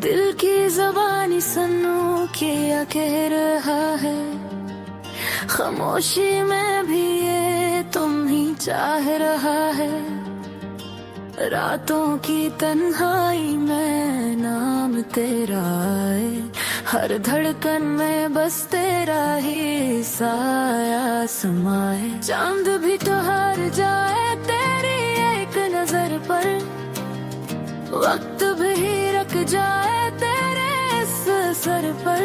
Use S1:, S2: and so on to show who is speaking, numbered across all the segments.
S1: दिल की ज़बानी सुनो क्या कह रहा है, खामोशी में भी ये तुम ही चाह रहा है। रातों की तन्हाई में नाम तेरा आए, हर धड़कन में बस तेरा ही साया समाए। चांद भी तो हार जाए तेरी एक नजर पर, वक्त भी रख जाए तेरे इस सर पर।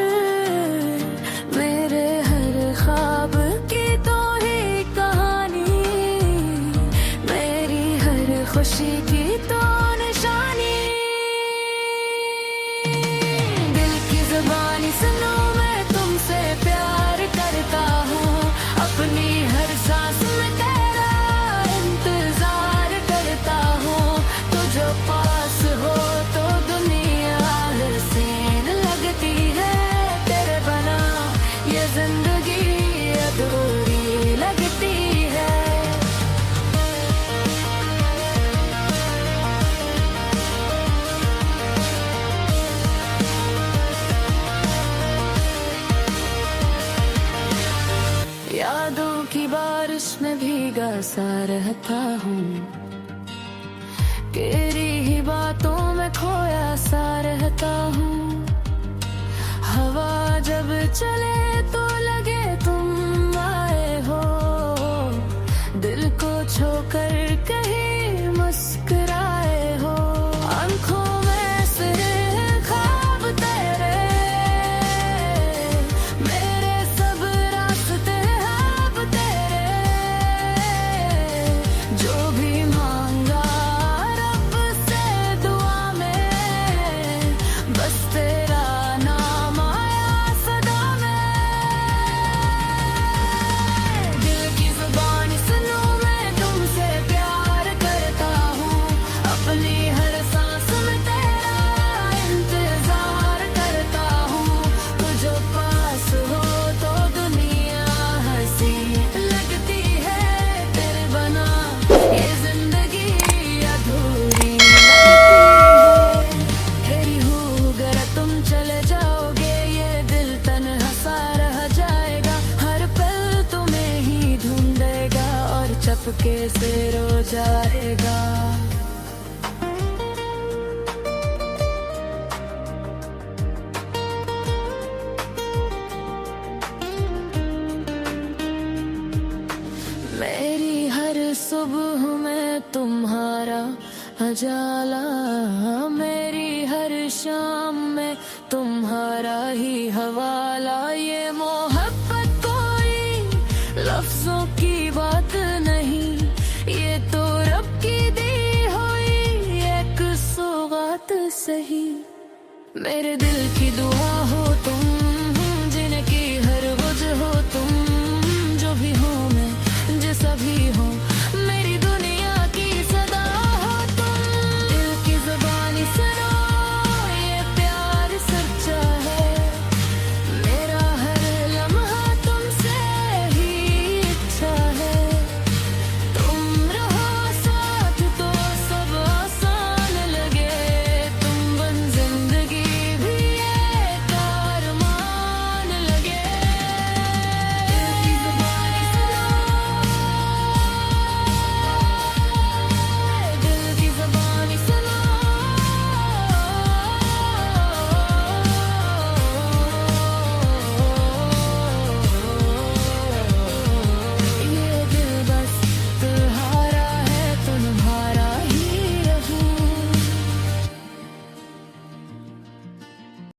S1: मेरे हर ख्वाब की तो ही कहानी, मेरी हर खुशी की तो निशानी। दिल की ज़बानी सुनो मैं तुमसे प्यार करता हूँ, अपनी हर सांस में तेरा इंतजार करता हूँ। तू जो पास हो तो दुनिया हसीन लगती है, तेरे बना ये जिंदगी अधूरी लगती है। यादों की बारिश में भीगा सा रहता हूँ, तेरी ही बातों में खोया सा रहता हूँ। हवा जब चले तो लगे तुम आए हो, दिल को छोकर कहीं मुस्कुराए हो। आंखों में से ख्वाब तेरे, मेरे सब रास्ते अब तेरे। जो भी मांगा रब से दुआ में, बस तेरा नाम आया सदा में। दिल की ज़बानी सुनो मैं तुमसे प्यार करता हूँ, अपनी हर सांस में तेरा इंतजार करता हूँ। तू जो पास हो तो दुनिया हंसी लगती है, तेरे बना ये जिंदगी अधूरी लगती है। तेरी हूँ अगर तुम चले जाओगे, ये दिल तन्हा सा रह जाएगा। हर पल तुम्हें ही ढूंढेगा और चपके से रो जाएगा। मेरी हर सुबह में तुम्हारा उजाला, मेरी हर शाम में तुम्हारा ही हवाला। ये मोहब्बत कोई लफ्जों की बात नहीं, ये तो रब की दी हुई एक सौगात सही। मेरे दिल की दुआ हो तुम,